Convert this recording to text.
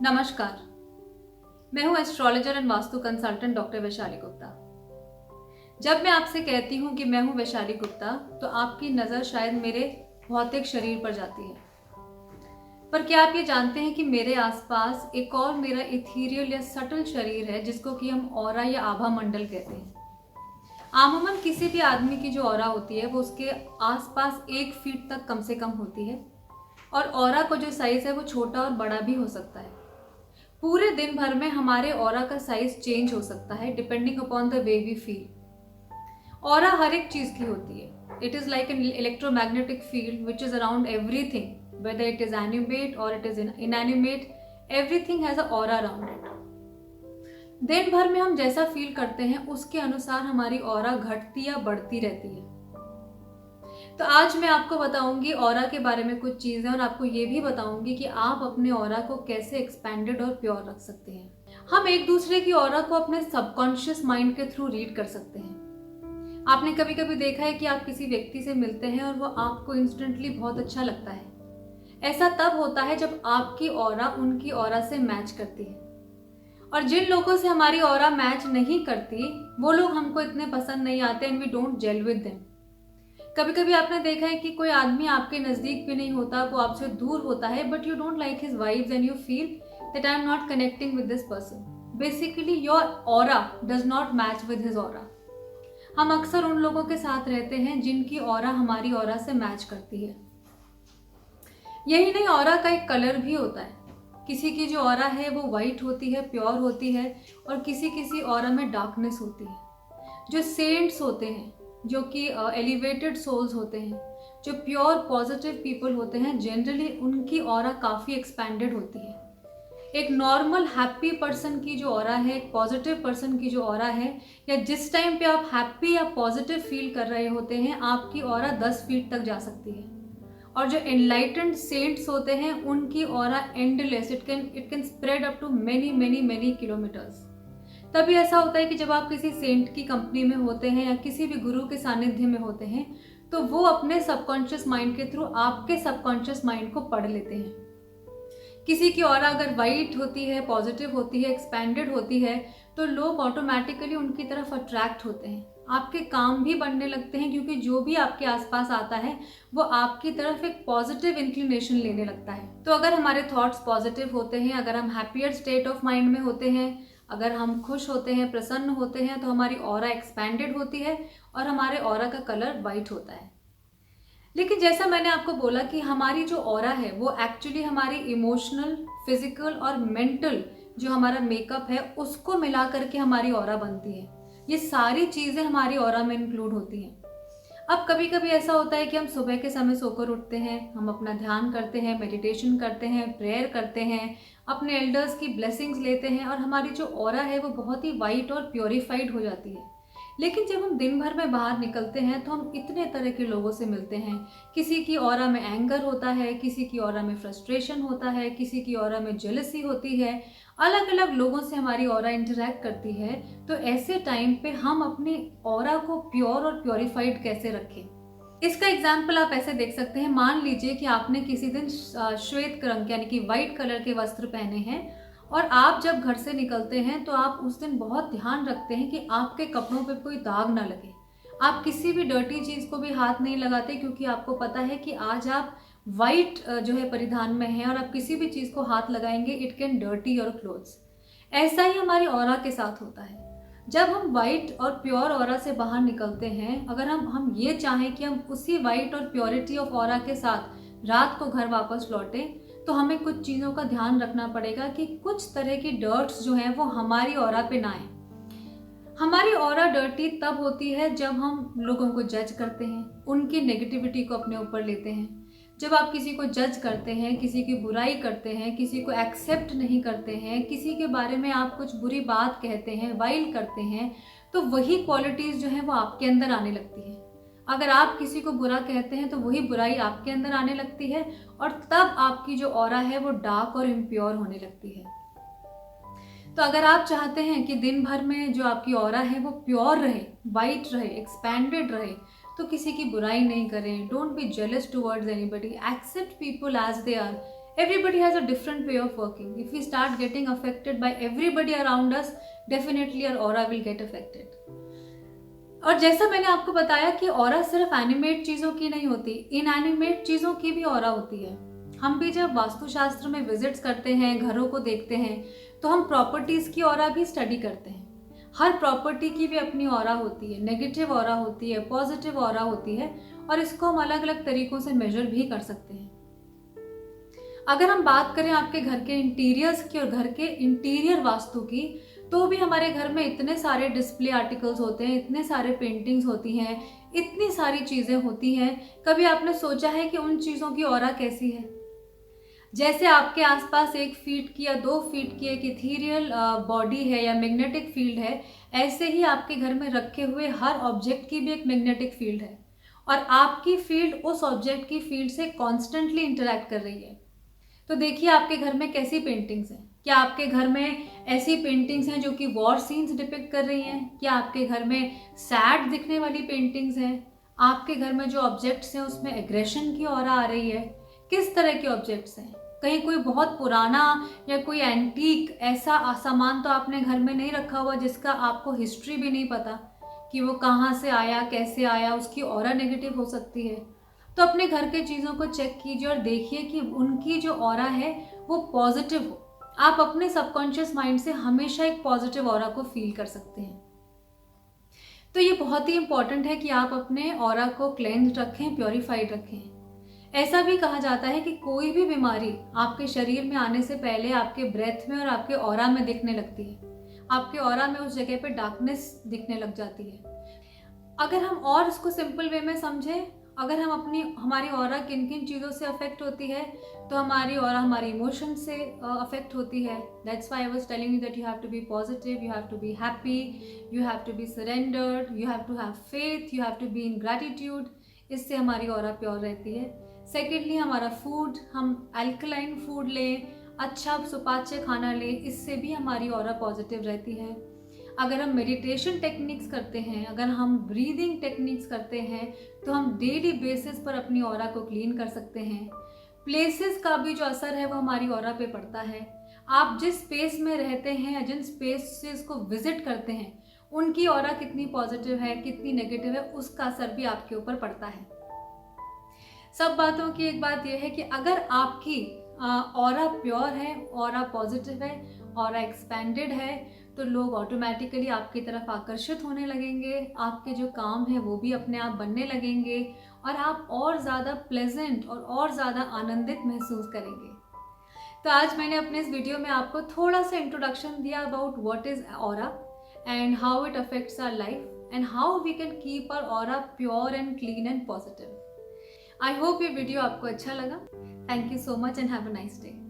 नमस्कार, मैं हूं astrologer and vastu consultant doctor Vaishali Gupta. जब मैं आपसे कहती हूं कि मैं हूं वैशाली गुप्ता, तो आपकी नज़र शायद मेरे भौतिक शरीर पर जाती है। पर क्या आप ये जानते हैं कि मेरे आसपास एक और मेरा इथीरियल या सटल शरीर है, जिसको कि हम ऑरा या आभा मंडल कहते हैं। आमूमन किसी भी आदमी की जो ऑरा होती है वो उसके आसपास 1 फीट तक कम से कम होती है, और ऑरा को जो साइज है वो छोटा और बड़ा भी हो सकता है। पूरे दिन भर में हमारे ऑरा का साइज चेंज हो सकता है depending upon the way we feel. Aura हर एक चीज की होती है। It is like an electromagnetic field which is around everything, whether it is animate or it is inanimate, everything has a aura around it. दिन भर में हम जैसा फील करते हैं उसके अनुसार हमारी ऑरा घटती या बढ़ती रहती है। तो आज मैं आपको बताऊंगी ऑरा के बारे में कुछ चीजें, और आपको ये भी बताऊंगी कि आप अपने ऑरा को कैसे एक्सपेंडेड और प्योर रख सकते हैं। हम एक दूसरे की ऑरा को अपने सबकॉन्शियस माइंड के थ्रू रीड कर सकते हैं। आपने कभी कभी देखा है कि आप किसी व्यक्ति से मिलते हैं और वो आपको इंस्टेंटली बहुत अच्छा लगता है। ऐसा तब होता है जब आपकी ऑरा उनकी ऑरा से मैच करती है, और जिन लोगों से हमारी ऑरा मैच नहीं करती वो लोग हमको इतने पसंद नहीं आते and we don't gel with them. कभी कभी आपने देखा है कि कोई आदमी आपके नजदीक भी नहीं होता, वो आपसे दूर होता है, but you don't like his vibes and you feel that I am not connecting with this person. Basically your aura does not match with his aura. हम अक्सर उन लोगों के साथ रहते हैं जिनकी ऑरा हमारी ऑरा से मैच करती है। यही नहीं, ऑरा का एक कलर भी होता है। किसी की जो ऑरा है वो वाइट होती है, प्योर होती है, और किसी किसी ऑरा में डार्कनेस होती है। जो सेंट्स होते हैं, जो कि एलिवेटेड सोल्स होते हैं, जो प्योर पॉजिटिव पीपल होते हैं, जनरली उनकी ऑरा काफ़ी एक्सपेंडेड होती है। एक नॉर्मल हैप्पी पर्सन की जो ऑरा है, एक पॉजिटिव पर्सन की जो ऑरा है, या जिस टाइम पे आप हैप्पी या पॉजिटिव फील कर रहे होते हैं, आपकी ऑरा 10 फीट तक जा सकती है। और जो एनलाइटेंड सेंट्स होते हैं उनकी aura endless, it can spread up to many many many kilometres. तभी ऐसा होता है कि जब आप किसी सेंट की कंपनी में होते हैं या किसी भी गुरु के सानिध्य में होते हैं, तो वो अपने सबकॉन्शियस माइंड के थ्रू आपके सबकॉन्शियस माइंड को पढ़ लेते हैं। किसी की ऑरा अगर वाइट होती है, पॉजिटिव होती है, एक्सपेंडेड होती है, तो लोग ऑटोमेटिकली उनकी तरफ अट्रैक्ट होते हैं। आपके काम भी बढ़ने लगते हैं, क्योंकि जो भी आपके आसपास आता है वो आपकी तरफ एक पॉजिटिव इंक्लिनेशन लेने लगता है। तो अगर हमारे थॉट्स पॉजिटिव होते हैं, अगर हम हैप्पियर स्टेट ऑफ माइंड में होते हैं, अगर हम खुश होते हैं, प्रसन्न होते हैं, तो हमारी ऑरा एक्सपेंडेड होती है और हमारे ऑरा का कलर वाइट होता है। लेकिन जैसा मैंने आपको बोला कि हमारी जो ऑरा है वो एक्चुअली हमारी इमोशनल, फिजिकल और मेंटल जो हमारा मेकअप है उसको मिला करके हमारी ऑरा बनती है। ये सारी चीज़ें हमारी ऑरा में इंक्लूड होती हैं। अब कभी कभी ऐसा होता है कि हम सुबह के समय सोकर उठते हैं, हम अपना ध्यान करते हैं, मेडिटेशन करते हैं, प्रेयर करते हैं, अपने एल्डर्स की ब्लेसिंग्स लेते हैं, और हमारी जो ऑरा है वो बहुत ही वाइट और प्योरीफाइड हो जाती है। लेकिन जब हम दिन भर में बाहर निकलते हैं तो हम इतने तरह के लोगों से मिलते हैं। किसी की ऑरा में एंगर होता है, किसी की ऑरा में फ्रस्ट्रेशन होता है, किसी की ऑरा में जेलसी होती है। अलग अलग लोगों से हमारी ऑरा इंटरैक्ट करती है। तो ऐसे टाइम पे हम अपनी ऑरा को प्योर और प्योरीफाइड कैसे रखें, इसका एग्जाम्पल आप ऐसे देख सकते हैं। मान लीजिए कि आपने किसी दिन श्वेत रंग यानी कि वाइट कलर के वस्त्र पहने हैं, और आप जब घर से निकलते हैं तो आप उस दिन बहुत ध्यान रखते हैं कि आपके कपड़ों पे कोई दाग ना लगे। आप किसी भी डर्टी चीज़ को भी हाथ नहीं लगाते, क्योंकि आपको पता है कि आज आप वाइट जो है परिधान में हैं, और आप किसी भी चीज़ को हाथ लगाएंगे it can dirty your clothes. ऐसा ही हमारी ऑरा के साथ होता है। जब हम वाइट और प्योर ऑरा से बाहर निकलते हैं, अगर हम ये चाहें कि हम उसी वाइट और प्योरिटी ऑफ ऑरा के साथ रात को घर वापस लौटें, तो हमें कुछ चीज़ों का ध्यान रखना पड़ेगा कि कुछ तरह की डर्ट्स जो हैं वो हमारी ऑरा पे ना आए। हमारी ऑरा डर्टी तब होती है जब हम लोगों को जज करते हैं, उनकी नेगेटिविटी को अपने ऊपर लेते हैं। जब आप किसी को जज करते हैं, किसी की बुराई करते हैं, किसी को एक्सेप्ट नहीं करते हैं, किसी के बारे में आप कुछ बुरी बात कहते हैं, वाइल करते हैं, तो वही क्वालिटीज़ जो हैं वो आपके अंदर आने लगती हैं। अगर आप किसी को बुरा कहते हैं तो वही बुराई आपके अंदर आने लगती है, और तब आपकी जो ऑरा है वो डार्क और इम्प्योर होने लगती है। तो अगर आप चाहते हैं कि दिन भर में जो आपकी ऑरा है वो प्योर रहे, वाइट रहे, एक्सपैंडेड रहे, तो किसी की बुराई नहीं करें। Don't be jealous towards anybody, accept people as they are, Everybody has a different way of working. If we start getting affected by everybody around us, definitely our aura will get affected. और जैसा मैंने आपको बताया कि aura सिर्फ animate चीज़ों की नहीं होती, इनएनिमेट चीज़ों की भी ऑरा होती है। हम भी जब वास्तुशास्त्र में विजिट्स करते हैं, घरों को देखते हैं, तो हम प्रॉपर्टीज़ की ऑरा भी स्टडी करते हैं। हर प्रॉपर्टी की भी अपनी ऑरा होती है, नेगेटिव ऑरा होती है, पॉजिटिव ऑरा होती है, और इसको हम अलग अलग तरीकों से मेजर भी कर सकते हैं। अगर हम बात करें आपके घर के इंटीरियर्स की और घर के इंटीरियर वास्तु की, तो भी हमारे घर में इतने सारे डिस्प्ले आर्टिकल्स होते हैं, इतने सारे पेंटिंग्स होती हैं, इतनी सारी चीज़ें होती हैं। कभी आपने सोचा है कि उन चीज़ों की ऑरा कैसी है? जैसे आपके आसपास 1 फीट की या 2 फीट की एक इथीरियल बॉडी है या मैग्नेटिक फील्ड है, ऐसे ही आपके घर में रखे हुए हर ऑब्जेक्ट की भी एक मैग्नेटिक फील्ड है, और आपकी फील्ड उस ऑब्जेक्ट की फील्ड से कॉन्स्टेंटली इंटरैक्ट कर रही है। तो देखिए आपके घर में कैसी पेंटिंग्स हैं। क्या आपके घर में ऐसी पेंटिंग्स हैं जो कि वॉर सीन्स डिपिक्ट कर रही हैं? क्या आपके घर में सैड दिखने वाली पेंटिंग्स हैं? आपके घर में जो ऑब्जेक्ट्स हैं उसमें एग्रेशन की ऑरा आ रही है? किस तरह के ऑब्जेक्ट्स हैं? कहीं कोई बहुत पुराना या कोई एंटीक ऐसा सामान तो आपने घर में नहीं रखा हुआ जिसका आपको हिस्ट्री भी नहीं पता कि वो कहाँ से आया, कैसे आया, उसकी ऑरा नेगेटिव हो सकती है। तो अपने घर के चीज़ों को चेक कीजिए और देखिए कि उनकी जो ऑरा है वो पॉजिटिव हो। आप अपने सबकॉन्शियस माइंड से हमेशा एक पॉजिटिव ऑरा को फील कर सकते हैं। तो ये बहुत ही इंपॉर्टेंट है कि आप अपने ऑरा को क्लेंज रखें, प्योरीफाइड रखें। ऐसा भी कहा जाता है कि कोई भी बीमारी आपके शरीर में आने से पहले आपके ब्रेथ में और आपके ऑरा में दिखने लगती है। आपके ऑरा में उस जगह पे डार्कनेस दिखने लग जाती है। अगर हम और इसको सिंपल वे में समझें, अगर हम हमारी ऑरा किन किन चीज़ों से अफेक्ट होती है, तो हमारी ऑरा हमारी इमोशन से अफेक्ट होती है। That's why I was telling you that you have to be positive, you have to be happy, you have to be surrendered, you have to have faith, you have to be in gratitude. इससे हमारी aura pure रहती है। Secondly, हमारा food, हम alkaline food लें, अच्छा सुपाच्य खाना लें, इससे भी हमारी ऑरा पॉजिटिव रहती है। अगर हम मेडिटेशन टेक्निक्स करते हैं, अगर हम ब्रीदिंग टेक्निक्स करते हैं, तो हम डेली बेसिस पर अपनी ऑरा को क्लीन कर सकते हैं। प्लेसेस का भी जो असर है वो हमारी ऑरा पे पड़ता है। आप जिस स्पेस में रहते हैं या जिन स्पेसेस को विजिट करते हैं, उनकी ऑरा कितनी पॉजिटिव है, कितनी नेगेटिव है, उसका असर भी आपके ऊपर पड़ता है। सब बातों की एक बात यह है कि अगर आपकी ऑरा प्योर है, ऑरा पॉजिटिव है, ऑरा एक्सपेंडेड है, तो लोग ऑटोमेटिकली आपकी तरफ आकर्षित होने लगेंगे। आपके जो काम है वो भी अपने आप बनने लगेंगे और आप और ज़्यादा प्लेजेंट और ज़्यादा आनंदित महसूस करेंगे। तो आज मैंने अपने इस वीडियो में आपको थोड़ा सा इंट्रोडक्शन दिया about what is aura and how it affects our life and how we can keep our aura pure and clean and positive. I hope ये वीडियो आपको अच्छा लगा। Thank you so much and have a nice day.